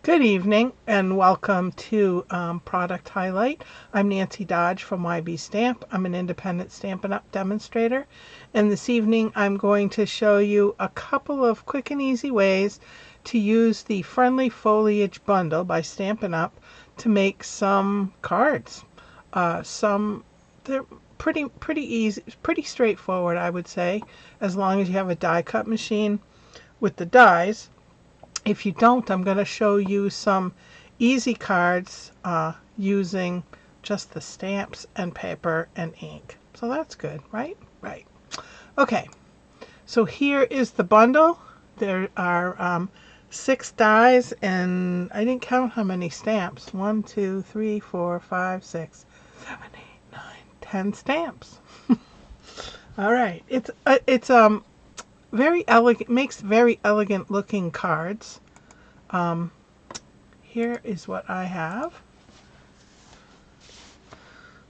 Good evening and welcome to Product Highlight. I'm Nancy Dodge from YB Stamp. I'm an independent Stampin' Up! Demonstrator, and this evening I'm going to show you a couple of quick and easy ways to use the Friendly Foliage bundle by Stampin' Up! To make some cards. They're pretty easy, pretty straightforward, I would say, as long as you have a die cut machine with the dies. If you don't, I'm going to show you some easy cards using just the stamps and paper and ink. So that's good, right? Right. Okay, so here is the bundle. There are 6 dies, and I didn't count how many stamps. 1, 2, 3, 4, 5, 6, 7, 8, 9, 10 stamps. All right, it's very elegant, makes very elegant looking cards. Here is what I have.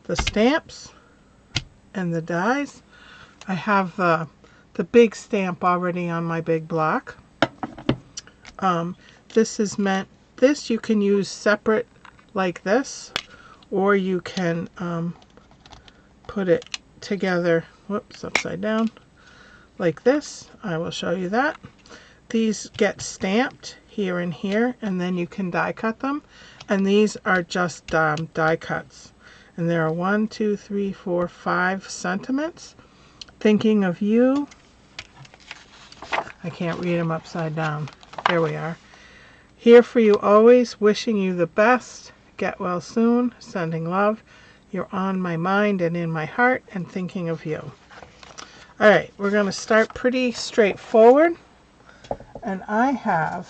The stamps and the dies. I have the big stamp already on my big block. This is meant, this you can use separate like this, or you can put it together, whoops, upside down, like this. I will show you that. These get stamped here and here, and then you can die cut them. And these are just die cuts. And there are 1, 2, 3, 4, 5 sentiments. Thinking of you. I can't read them upside down. There we are. Here for you always, wishing you the best. Get well soon. Sending love. You're on my mind and in my heart, and thinking of you. Alright, we're going to start pretty straightforward. And I have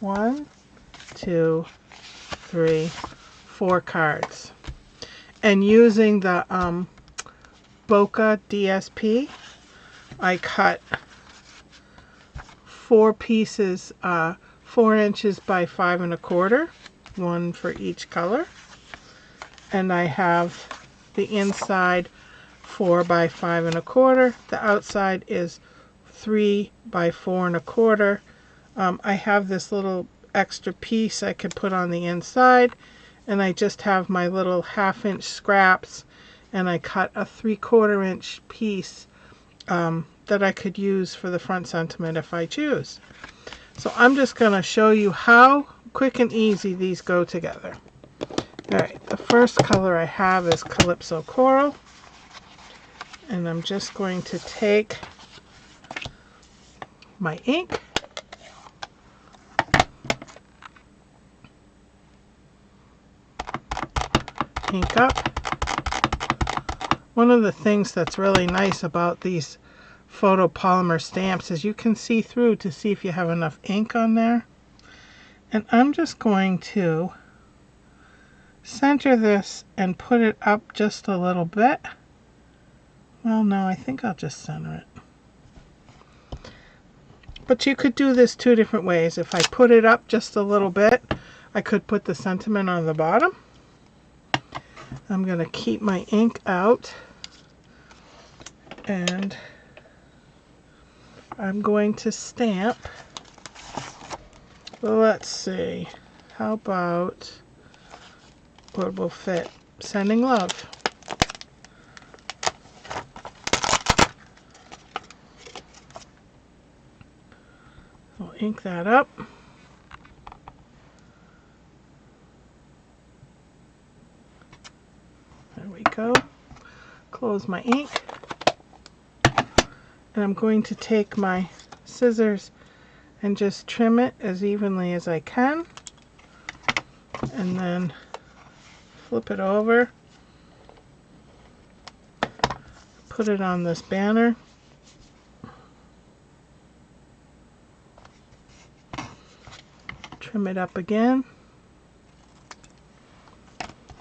1, 2, 3, 4 cards. And using the Bokeh DSP, I cut 4 pieces, 4 inches by 5 1/4, one for each color. And I have the inside 4 by 5 1/4. The outside is 3 by 4 1/4. I have this little extra piece I could put on the inside, and I just have my little 1/2 inch scraps, and I cut a 3/4 inch piece that I could use for the front sentiment if I choose. So I'm just going to show you how quick and easy these go together. Alright, the first color I have is Calypso Coral. And I'm just going to take my ink, ink up. One of the things that's really nice about these photopolymer stamps is you can see through to see if you have enough ink on there. And I'm just going to center this and put it up just a little bit. Well, no, I think I'll just center it. But you could do this 2 different ways. If I put it up just a little bit, I could put the sentiment on the bottom. I'm going to keep my ink out, and I'm going to stamp. Well, let's see. How about what will fit? Sending love. I'll ink that up. There we go. Close my ink. And I'm going to take my scissors and just trim it as evenly as I can. And then flip it over. Put it on this banner. Trim it up again,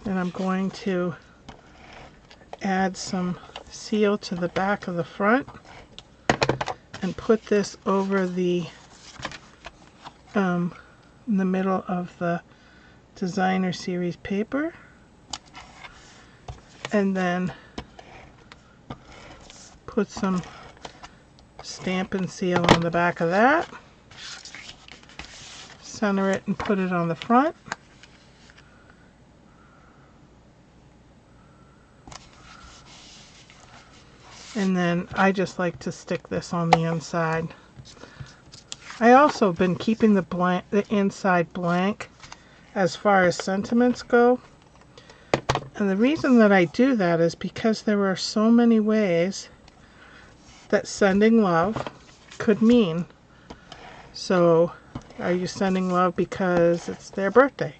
and I'm going to add some seal to the back of the front and put this over the in the middle of the designer series paper, and then put some Stampin' Seal on the back of that. center it and put it on the front. And then I just like to stick this on the inside. I also been keeping the inside blank as far as sentiments go. And the reason that I do that is because there are so many ways that sending love could mean. So, are you sending love because it's their birthday?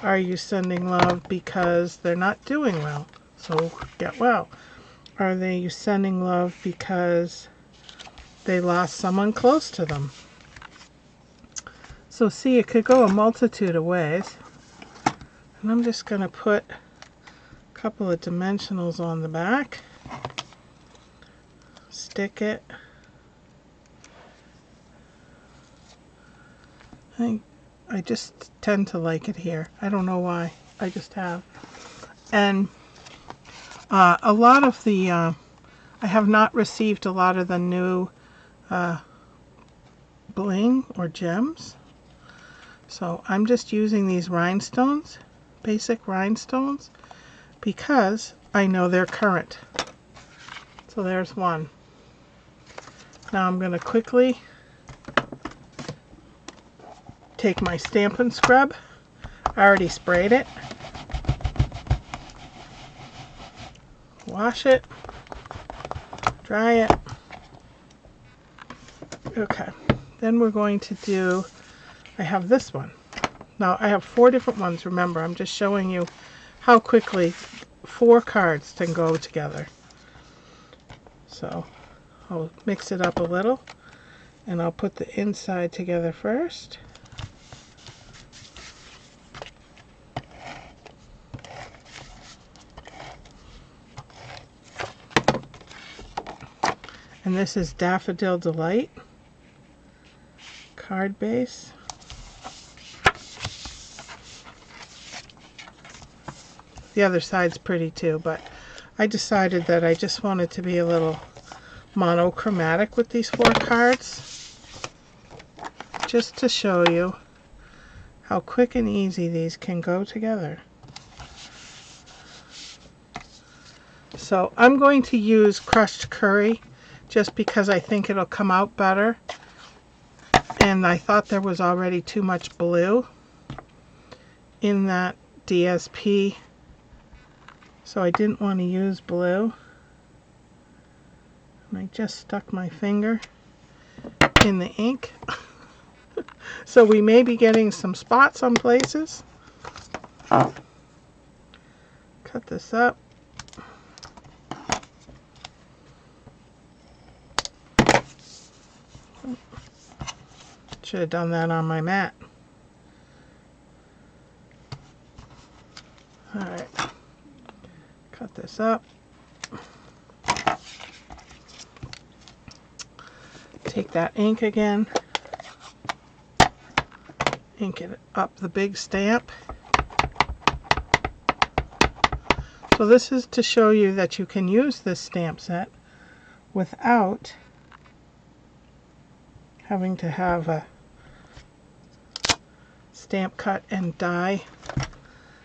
Are you sending love because they're not doing well? So, get well. Are they sending love because they lost someone close to them? So see, it could go a multitude of ways. And I'm just going to put a couple of dimensionals on the back. Stick it. I just tend to like it here. I don't know why. I just have. And a lot of the, I have not received a lot of the new bling or gems. So I'm just using these rhinestones, basic rhinestones, because I know they're current. So there's one. Now I'm going to quickly take my Stampin' Scrub. I already sprayed it. Wash it. Dry it. Okay. Then we're going to do, I have this one. Now I have 4 different ones. Remember, I'm just showing you how quickly 4 cards can go together. So I'll mix it up a little and I'll put the inside together first. And this is Daffodil Delight card base. The other side's pretty too, but I decided that I just wanted to be a little monochromatic with these 4 cards, just to show you how quick and easy these can go together. So I'm going to use crushed curry just because I think it'll come out better. And I thought there was already too much blue in that DSP, so I didn't want to use blue. And I just stuck my finger in the ink. So we may be getting some spots on places. Cut this up. Should have done that on my mat. Alright. Cut this up. Take that ink again. Ink it up the big stamp. So this is to show you that you can use this stamp set without having to have a stamp cut and die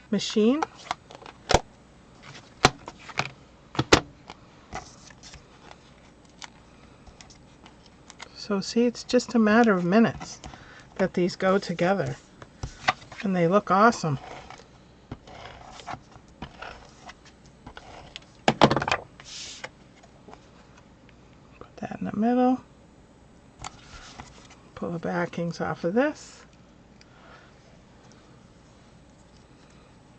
machine. So see, it's just a matter of minutes that these go together, and they look awesome. Put that in the middle. Pull the backings off of this.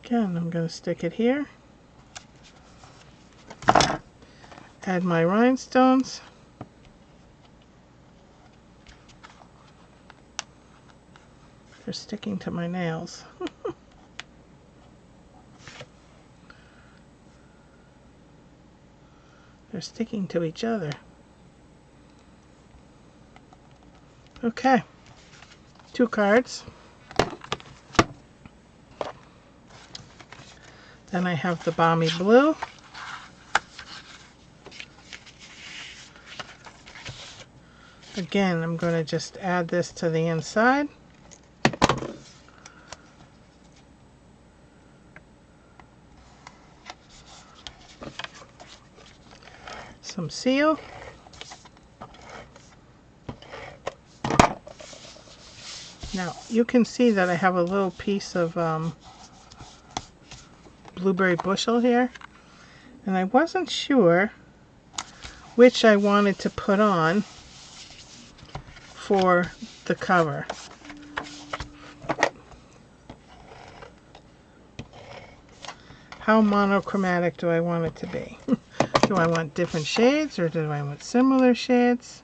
Again, I'm going to stick it here. Add my rhinestones. They're sticking to my nails. They're sticking to each other. Okay, 2 cards. Then I have the Balmy Blue. Again, I'm going to just add this to the inside. some seal. Now you can see that I have a little piece of blueberry bushel here, and I wasn't sure which I wanted to put on for the cover. How monochromatic do I want it to be? Do I want different shades or do I want similar shades?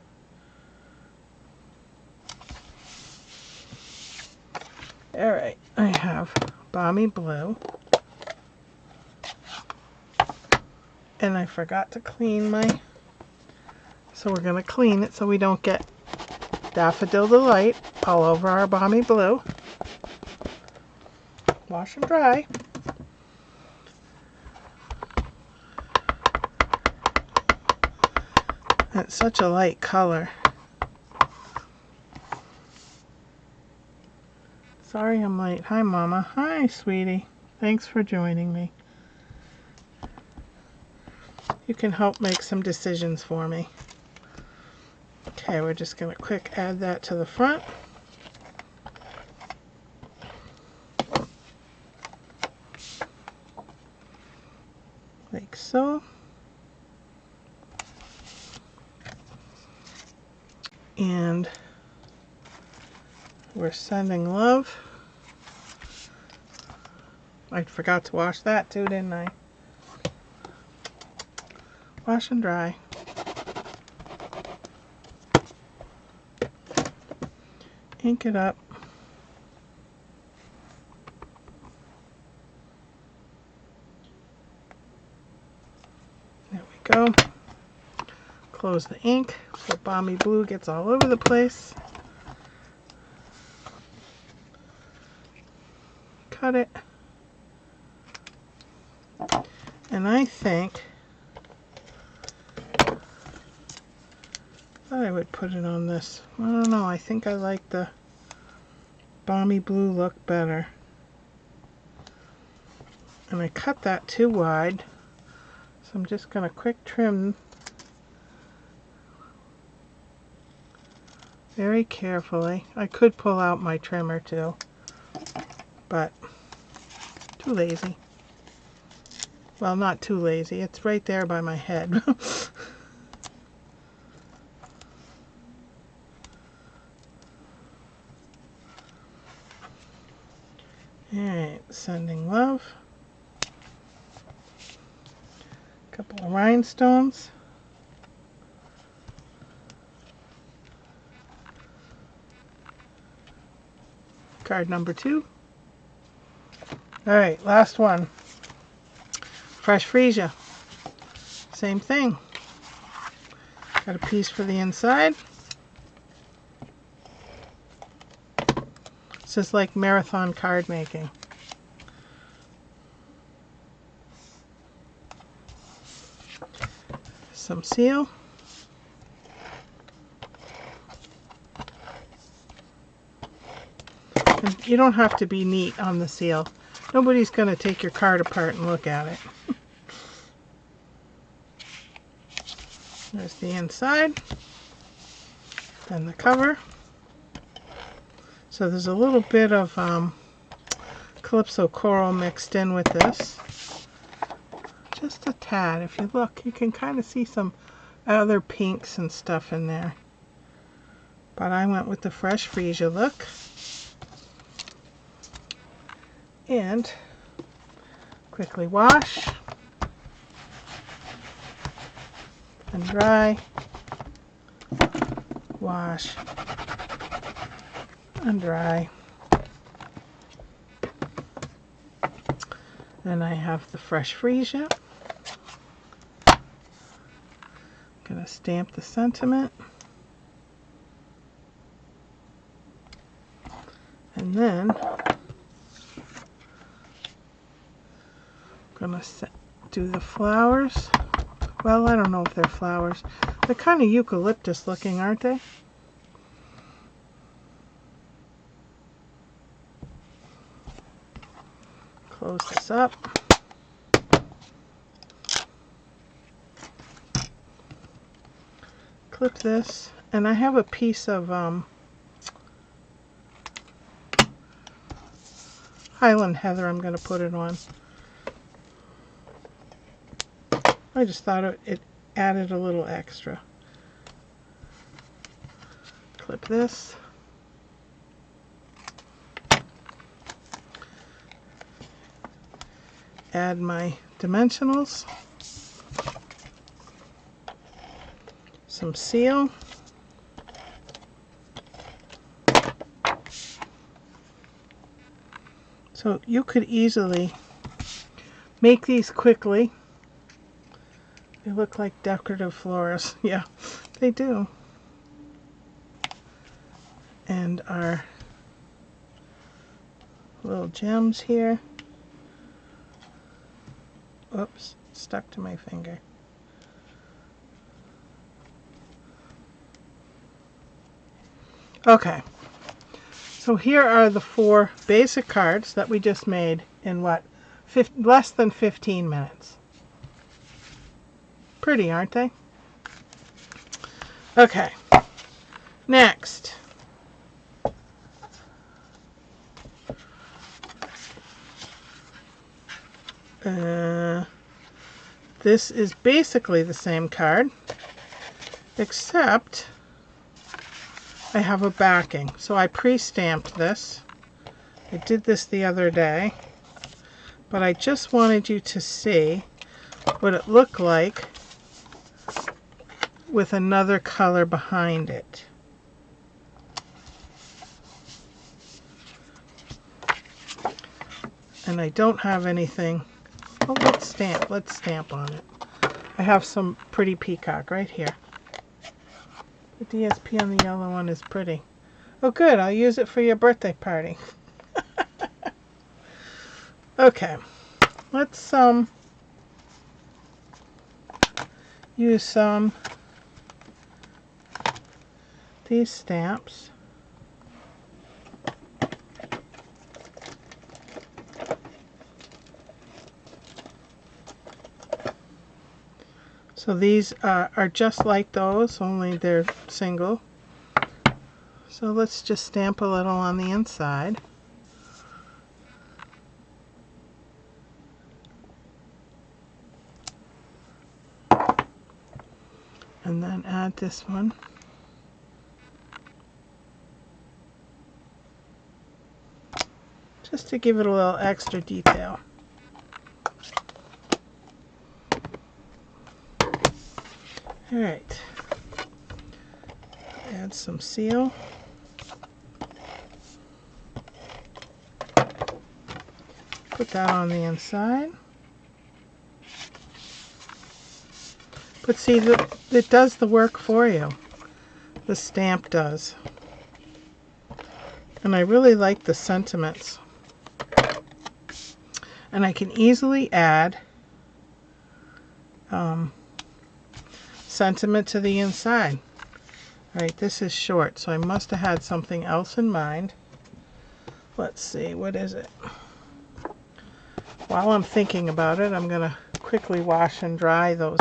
Alright, I have Balmy Blue. And I forgot to clean my... So we're going to clean it so we don't get Daffodil Delight all over our Balmy Blue. Wash and dry. It's such a light color. Sorry I'm late. Hi, Mama. Hi, sweetie. Thanks for joining me. You can help make some decisions for me. Okay, we're just going to quick add that to the front. Like so. And we're sending love. I forgot to wash that too, didn't I? Wash and dry. Ink it up. There we go. Close the ink so Balmy Blue gets all over the place. Cut it. And I think I would put it on this. I don't know. I think I like the Balmy Blue look better. And I cut that too wide. So I'm just going to quick trim very carefully. I could pull out my trimmer too, but too lazy. Well, not too lazy. It's right there by my head. Alright, sending love. A couple of rhinestones. Card number 2. Alright, last one. Fresh Freesia. Same thing. Got a piece for the inside. This is like marathon card making. Some seal. And you don't have to be neat on the seal. Nobody's going to take your card apart and look at it. There's the inside. Then the cover. So there's a little bit of Calypso Coral mixed in with this. Just a tad. If you look, you can kind of see some other pinks and stuff in there. But I went with the Fresh Freesia look. And quickly wash and dry. Wash and dry. And I have the Fresh Freesia. Gonna stamp the sentiment. And then gonna do the flowers. Well, I don't know if they're flowers. They're kind of eucalyptus looking, aren't they? Close this up. clip this, and I have a piece of Highland Heather I'm going to put it on. I just thought it added a little extra. Clip this. Add my dimensionals. Some seal. So you could easily make these quickly. They look like decorative flowers. Yeah, they do. And our little gems here. Oops, stuck to my finger. Okay, so here are the 4 basic cards that we just made in what, less than 15 minutes. Pretty, aren't they? Okay, next. This is basically the same card, except I have a backing. So I pre-stamped this. I did this the other day, but I just wanted you to see what it looked like with another color behind it. And I don't have anything. Oh, let's stamp on it. I have some pretty peacock right here. The DSP on the yellow one is pretty. Oh good, I'll use it for your birthday party. Okay, let's use some these stamps. So these are just like those, only they're single. So let's just stamp a little on the inside. And then add this one. Just to give it a little extra detail. Alright, add some seal. Put that on the inside. But see, it does the work for you. The stamp does. And I really like the sentiments. And I can easily add sentiment to the inside. Alright, this is short, so I must have had something else in mind. Let's see, what is it? While I'm thinking about it, I'm going to quickly wash and dry those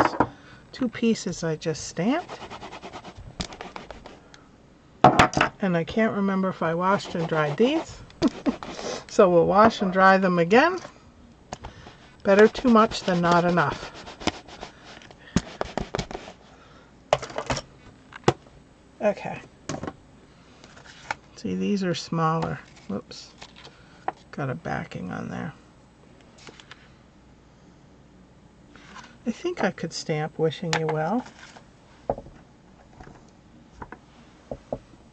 2 pieces I just stamped. And I can't remember if I washed and dried these. So we'll wash and dry them again. Better too much than not enough. Okay. See, these are smaller. Whoops. Got a backing on there. I think I could stamp wishing you well.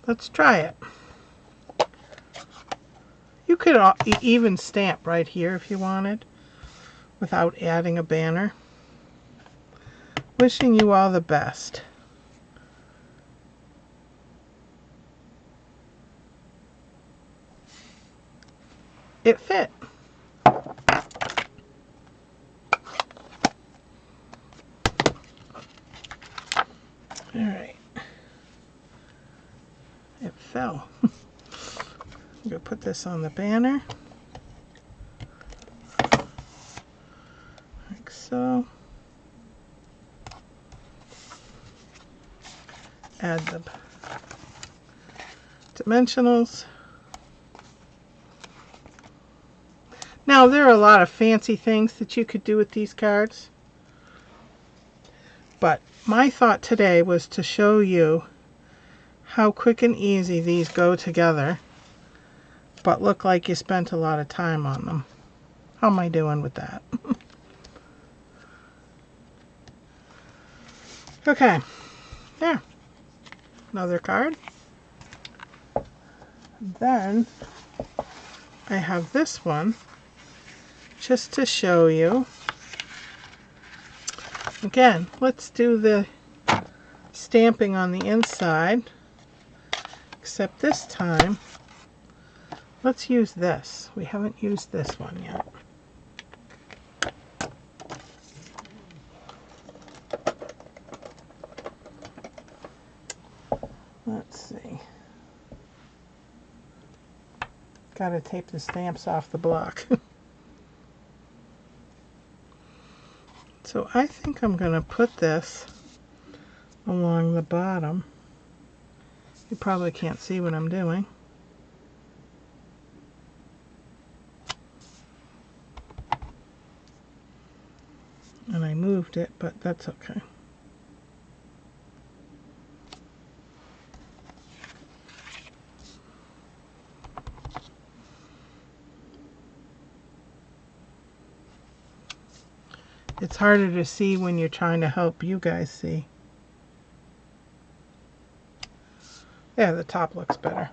Let's try it. You could even stamp right here if you wanted, without adding a banner. Wishing you all the best. It fit. Alright. It fell. I'm going to put this on the banner. Like so. add the dimensionals. Now, there are a lot of fancy things that you could do with these cards, but my thought today was to show you how quick and easy these go together, but look like you spent a lot of time on them. How am I doing with that? Okay, there. Another card. Then I have this one just to show you. Again, let's do the stamping on the inside, except this time let's use this. We haven't used this one yet. Let's see. Gotta tape the stamps off the block. So I think I'm going to put this along the bottom. You probably can't see what I'm doing. And I moved it, but that's okay. It's harder to see when you're trying to help you guys see. Yeah, the top looks better.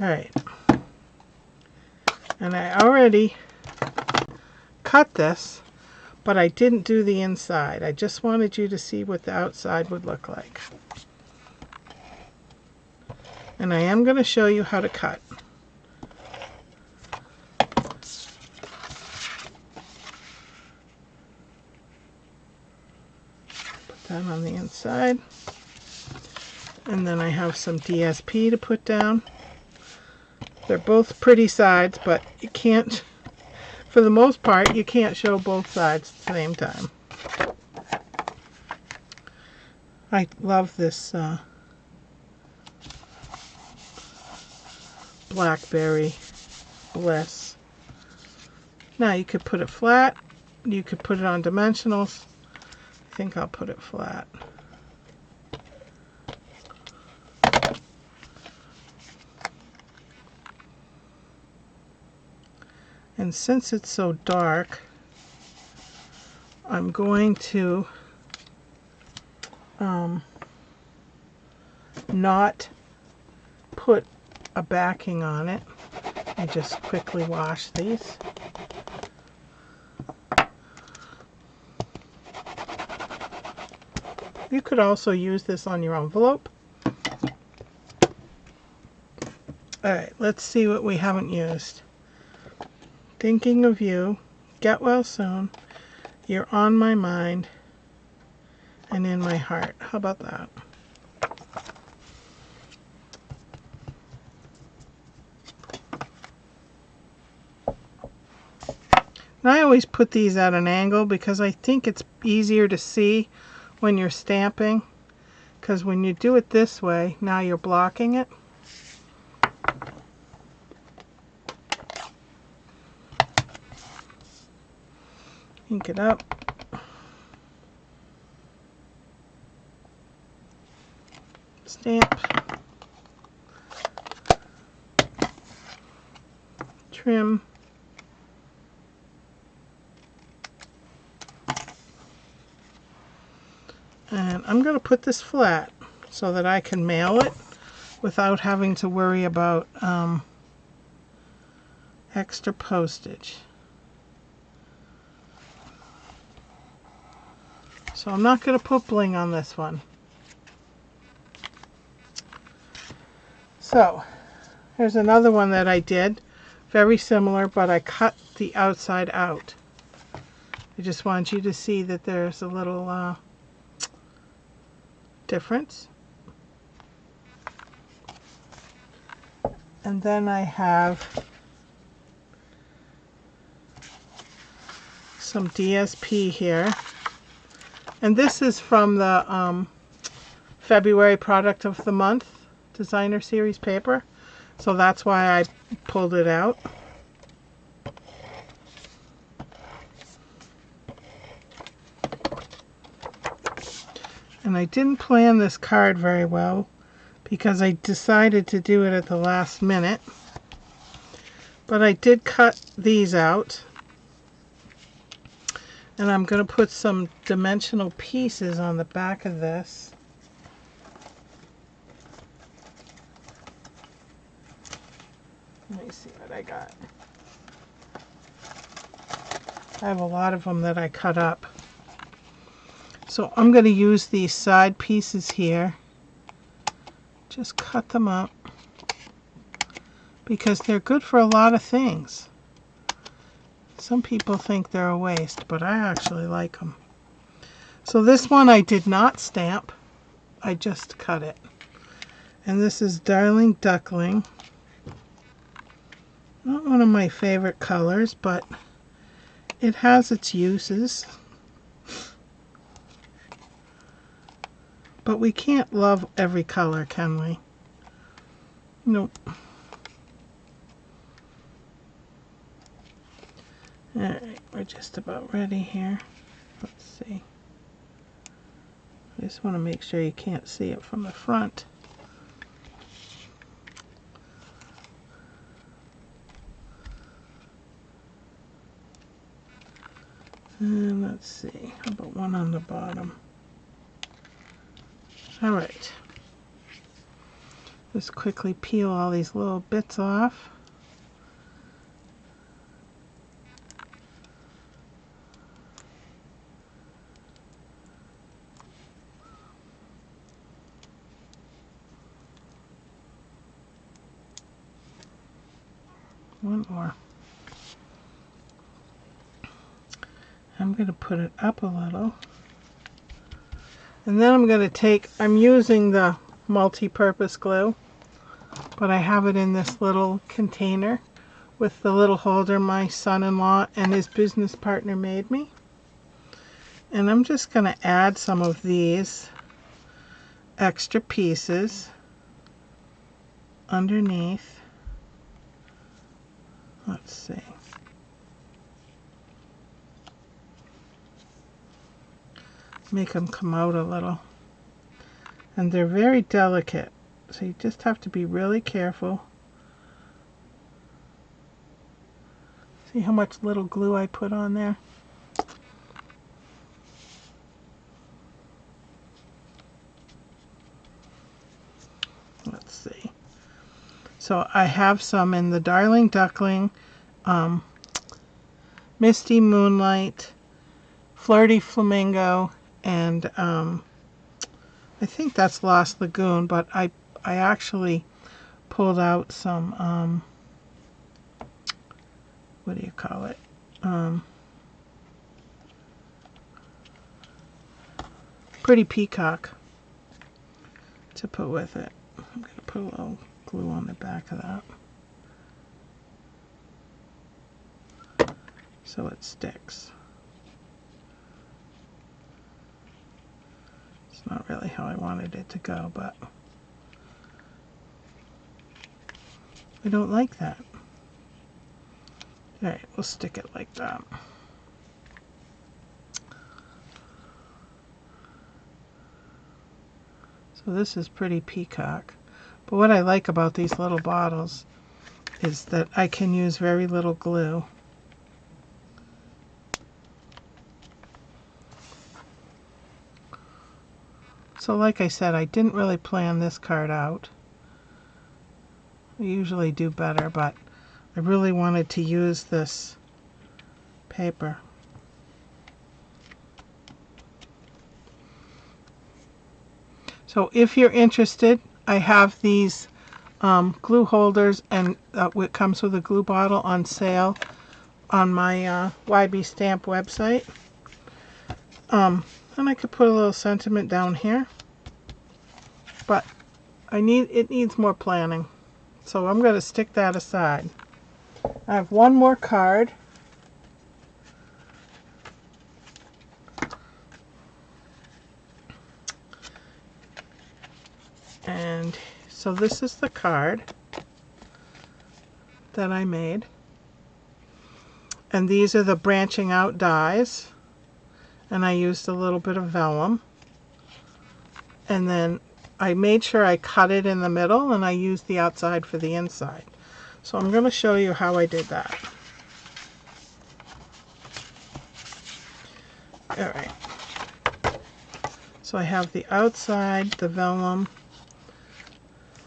Alright. And I already cut this, but I didn't do the inside. I just wanted you to see what the outside would look like. And I am going to show you how to cut. That on the inside, and then I have some DSP to put down. They're both pretty sides, but you can't, for the most part, you can't show both sides at the same time. I love this Blackberry Bliss. Now you could put it flat, you could put it on dimensionals. I think I'll put it flat. And since it's so dark, I'm going to not put a backing on it. I just quickly wash these. You could also use this on your envelope. Alright, let's see what we haven't used. Thinking of you, get well soon, you're on my mind and in my heart. How about that? And I always put these at an angle because I think it's easier to see when you're stamping, because when you do it this way, now you're blocking it. Ink it up. Stamp. Trim. And I'm going to put this flat so that I can mail it without having to worry about extra postage. So I'm not going to put bling on this one. So here's another one that I did. Very similar, but I cut the outside out. I just want you to see that there's a little difference. And then I have some DSP here. And this is from the February product of the month designer series paper. So that's why I pulled it out. And I didn't plan this card very well because I decided to do it at the last minute. But I did cut these out. And I'm going to put some dimensional pieces on the back of this. Let me see what I got. I have a lot of them that I cut up. So I'm going to use these side pieces here. Just cut them up because they're good for a lot of things. Some people think they're a waste, but I actually like them. So this one I did not stamp. I just cut it. And this is Darling Duckling. Not one of my favorite colors, but it has its uses. But we can't love every color, can we? Nope. Alright, we're just about ready here. Let's see. I just want to make sure you can't see it from the front. And let's see, how about one on the bottom? Alright. Just quickly peel all these little bits off. One more. I'm going to put it up a little. And then I'm going to take, I'm using the multi-purpose glue, but I have it in this little container with the little holder my son-in-law and his business partner made me. And I'm just going to add some of these extra pieces underneath. Let's see. Make them come out a little. And they're very delicate, so you just have to be really careful. See how much little glue I put on there? Let's see. So I have some in the Darling Duckling, Misty Moonlight, Flirty Flamingo, and I think that's Lost Lagoon, but I actually pulled out some, what do you call it? Pretty Peacock to put with it. I'm going to put a little glue on the back of that so it sticks. It's not really how I wanted it to go, but I don't like that. Alright, we'll stick it like that. So this is Pretty Peacock. But what I like about these little bottles is that I can use very little glue. So like I said, I didn't really plan this card out. I usually do better, but I really wanted to use this paper. So if you're interested, I have these glue holders, and it comes with a glue bottle on sale on my YB Stamp website. And I could put a little sentiment down here, but it needs more planning. So I'm going to stick that aside. I have one more card. And so this is the card that I made. And these are the branching out dies. And I used a little bit of vellum. And then I made sure I cut it in the middle, and I used the outside for the inside. So I'm going to show you how I did that. Alright. So I have the outside, the vellum.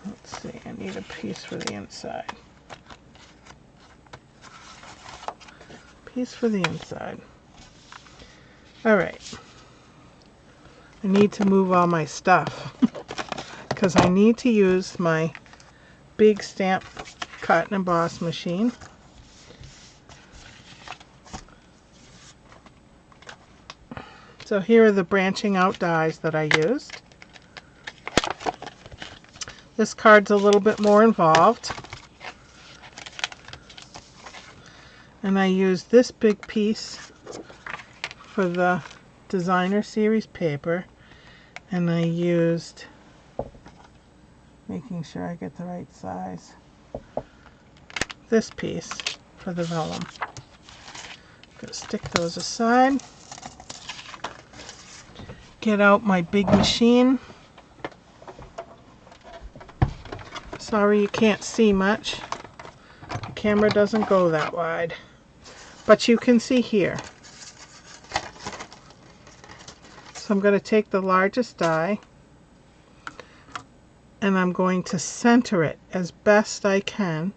Let's see, I need a piece for the inside. Piece for the inside. Alright. I need to move all my stuff because I need to use my big stamp cut and emboss machine. So here are the branching out dies that I used. This card's a little bit more involved. And I used this big piece for the designer series paper, and I used, making sure I get the right size, this piece for the vellum. I'm going to stick those aside. Get out my big machine. Sorry you can't see much. The camera doesn't go that wide. But you can see here. So I'm going to take the largest die and I'm going to center it as best I can,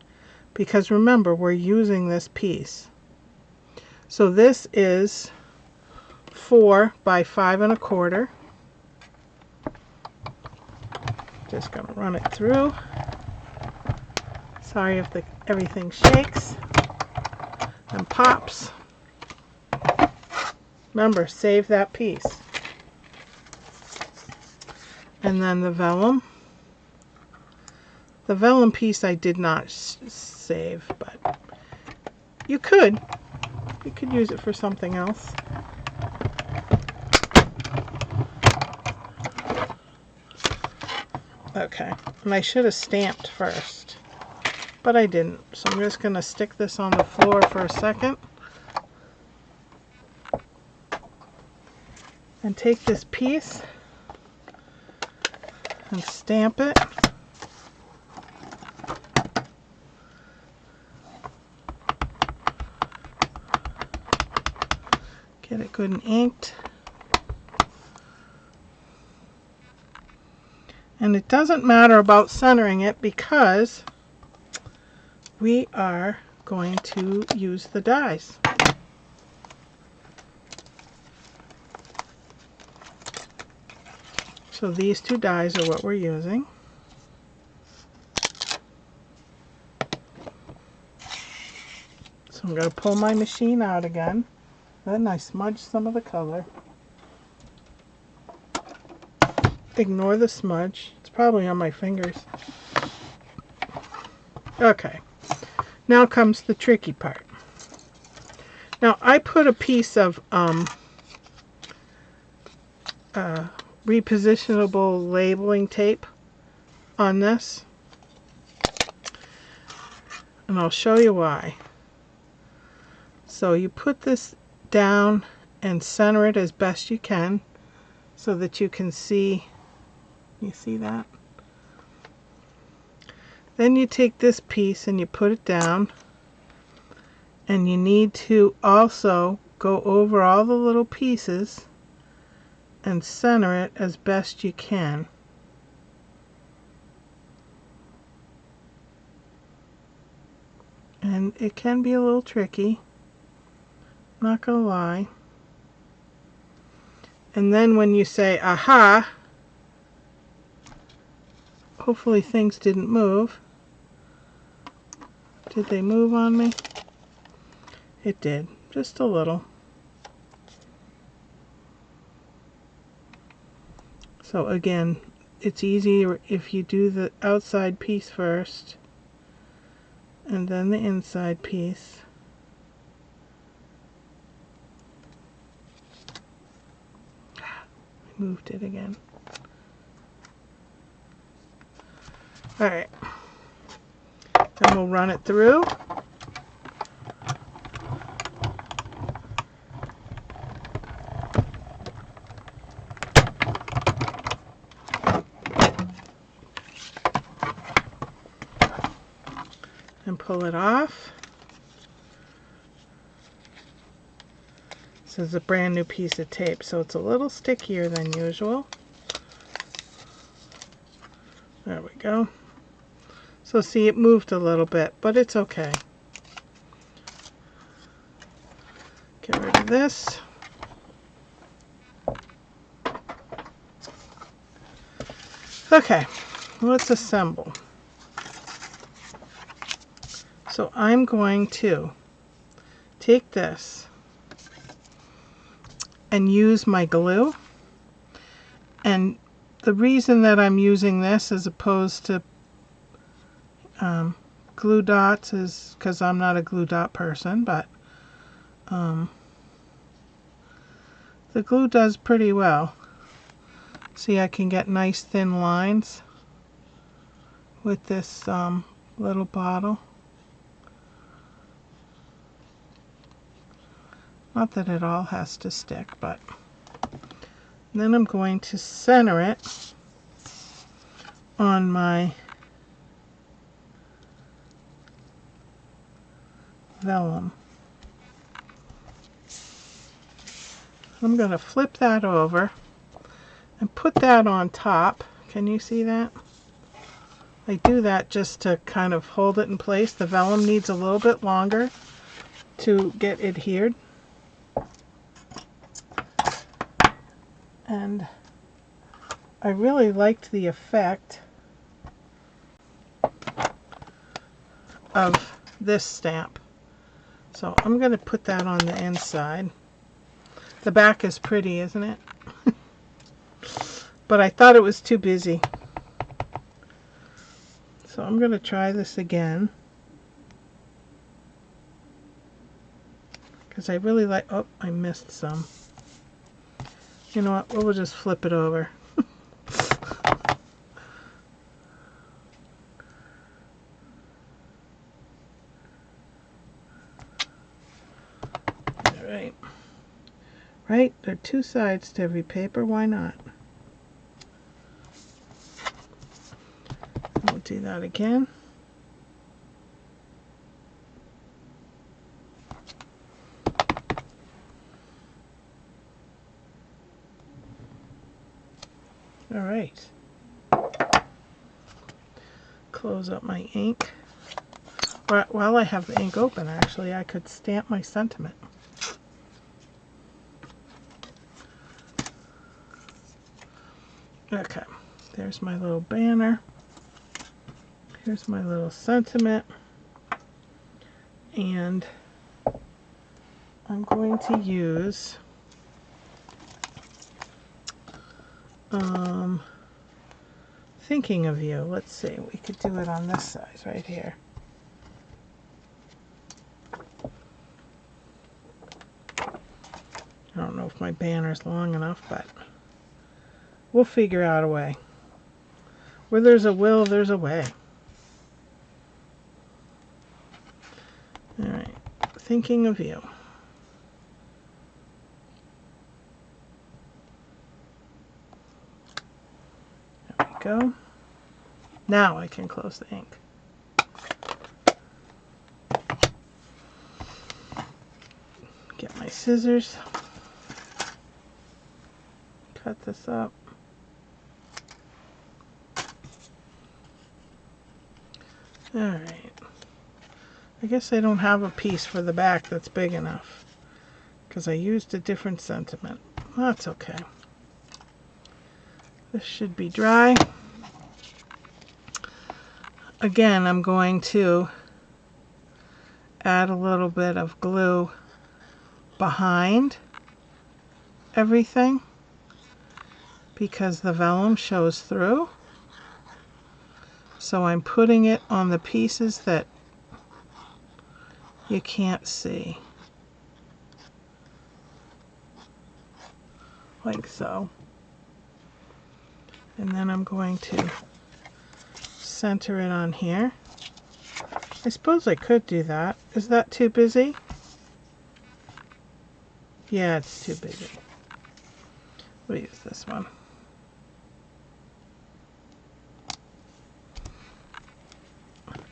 because remember, we're using this piece. So this is 4 by 5 1/4. Just going to run it through. Sorry if everything shakes and pops. Remember, save that piece. And then the vellum. The vellum piece I did not save, but you could. You could use it for something else. Okay, and I should have stamped first, but I didn't. So I'm just going to stick this on the floor for a second and take this piece and stamp it. Get it good and inked. And it doesn't matter about centering it because we are going to use the dies. So these two dies are what we're using. So I'm going to pull my machine out again. Then I smudge some of the color. Ignore the smudge. It's probably on my fingers. Okay. Now comes the tricky part. Now I put a piece of repositionable labeling tape on this. And I'll show you why. So you put this down and center it as best you can so that you can see. You see that? Then you take this piece and you put it down, and you need to also go over all the little pieces and center it as best you can. And it can be a little tricky, not gonna lie. And then when you say aha, hopefully things didn't move. Did they move on me? It did, just a little. So again, it's easier if you do the outside piece first and then the inside piece. I moved it again. Alright, then we'll run it through. And pull it off. This is a brand new piece of tape, so it's a little stickier than usual. There we go. So see, it moved a little bit, but it's okay. Get rid of this. Okay, let's assemble. So I'm going to take this and use my glue. And the reason that I'm using this as opposed to glue dots is because I'm not a glue dot person, but the glue does pretty well. See, I can get nice thin lines with this little bottle. Not that it all has to stick, but then I'm going to center it on my vellum. I'm going to flip that over and put that on top. Can you see that? I do that just to kind of hold it in place. The vellum needs a little bit longer to get adhered. And I really liked the effect of this stamp. So I'm going to put that on the inside. The back is pretty, isn't it? But I thought it was too busy. So I'm going to try this again. Because I really like... Oh, I missed some. You know what? We'll just flip it over. Alright. Right? There are two sides to every paper. Why not? We'll do that again. All right. Close up my ink. While I have the ink open, actually, I could stamp my sentiment. Okay, there's my little banner. Here's my little sentiment. And I'm going to use Thinking of You. Let's see, we could do it on this side right here. I don't know if my banner's long enough, but we'll figure out a way. Where there's a will, there's a way. Alright, Thinking of You. There we go. Now I can close the ink. Get my scissors. Cut this up. Alright. I guess I don't have a piece for the back that's big enough because I used a different sentiment. That's okay. This should be dry. Again, I'm going to add a little bit of glue behind everything because the vellum shows through. So I'm putting it on the pieces that you can't see. Like so. And then I'm going to center it on here. I suppose I could do that. Is that too busy? Yeah, it's too busy. We'll use this one.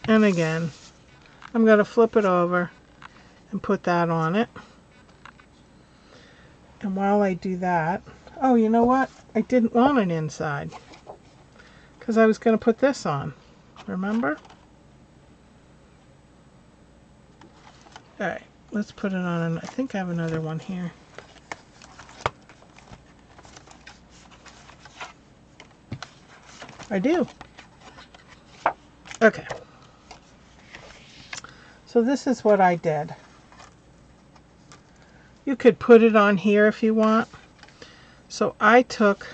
And again, I'm going to flip it over and put that on it. And while I do that, oh, you know what? I didn't want an inside because I was going to put this on. Remember? All right, let's put it on. I think I have another one here. I do. Okay. So this is what I did. You could put it on here if you want. So I took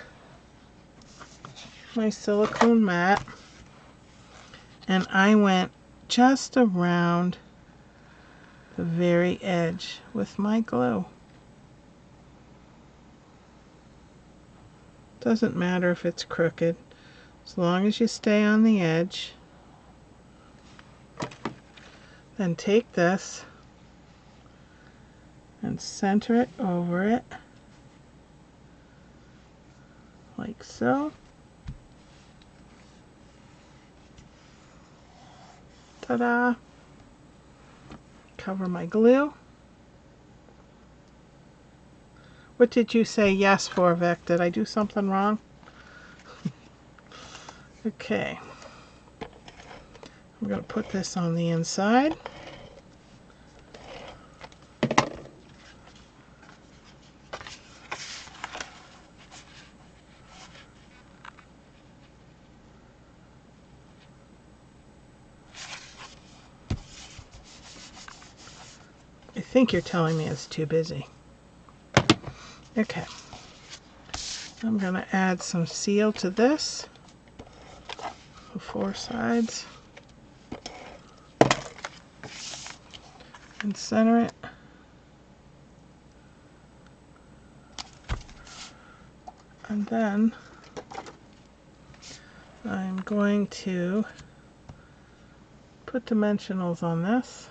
my silicone mat and I went just around the very edge with my glue. Doesn't matter if it's crooked, as long as you stay on the edge. Then take this and center it over it, like so. Ta-da! Cover my glue. What did you say yes for, Vic? Did I do something wrong? Okay. I'm going to put this on the inside. I think you're telling me it's too busy. Okay. I'm going to add some seal to this. The 4 sides. And center it. And then I'm going to put dimensionals on this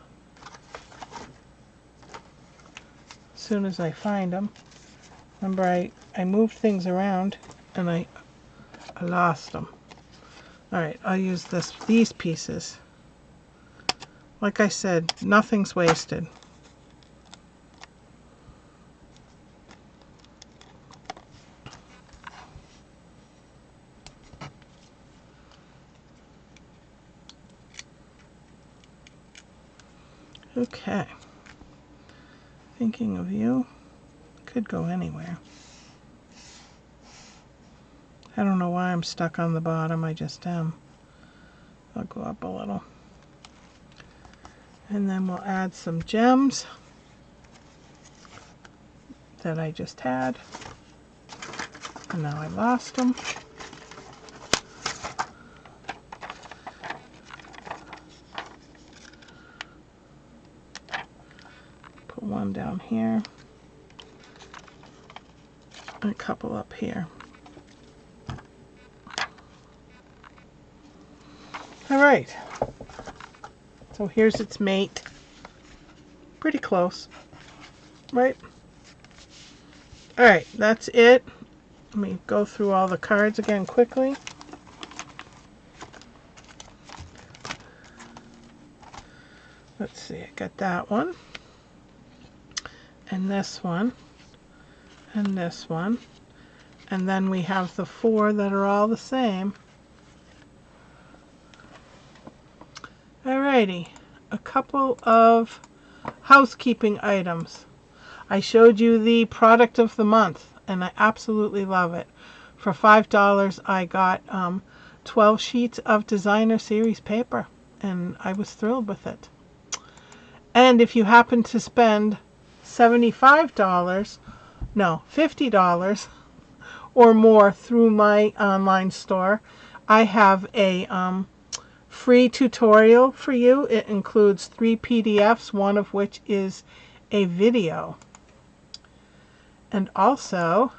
as soon as I find them. Remember, I moved things around and I lost them. Alright, I'll use these pieces. Like I said, nothing's wasted. Okay. Thinking of you. Could go anywhere. I don't know why I'm stuck on the bottom. I just am. I'll go up a little. And then we'll add some gems that I just had. And now I lost them. Put one down here. And a couple up here. All right. So here's its mate. Pretty close, right? All right, that's it. Let me go through all the cards again quickly. Let's see, I got that one, and this one, and this one, and then we have the 4 that are all the same. Alrighty, a couple of housekeeping items. I showed you the product of the month, and I absolutely love it. For $5, I got 12 sheets of designer series paper, and I was thrilled with it. And if you happen to spend $75, no, $50 or more through my online store, I have a free tutorial for you. It includes 3 PDFs, one of which is a video. And also,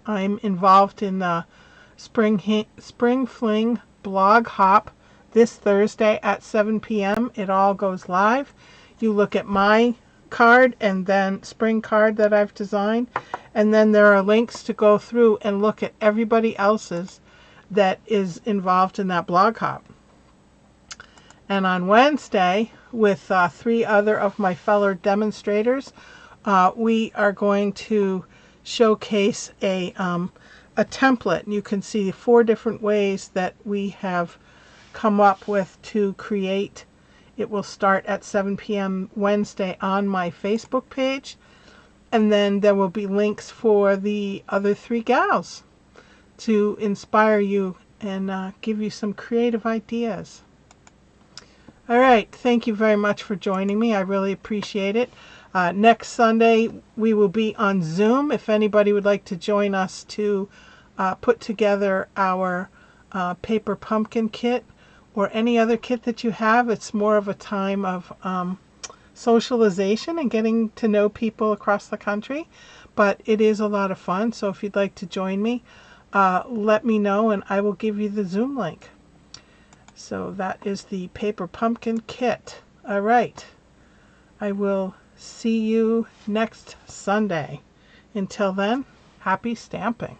I'm involved in the Spring Fling blog hop this Thursday at 7 p.m. It all goes live. You look at my card and then spring card that I've designed, and then there are links to go through and look at everybody else's that is involved in that blog hop. And on Wednesday, with 3 other of my fellow demonstrators, we are going to showcase a template. You can see 4 different ways that we have come up with to create. It will start at 7 p.m. Wednesday on my Facebook page, and then there will be links for the other 3 gals to inspire you and give you some creative ideas. All right, thank you very much for joining me. I really appreciate it. Next Sunday we will be on Zoom. If anybody would like to join us to put together our paper pumpkin kit or any other kit that you have, it's more of a time of socialization and getting to know people across the country, but it is a lot of fun. So if you'd like to join me, let me know and I will give you the Zoom link. So that is the paper pumpkin kit. All right, I will see you next Sunday. Until then, happy stamping.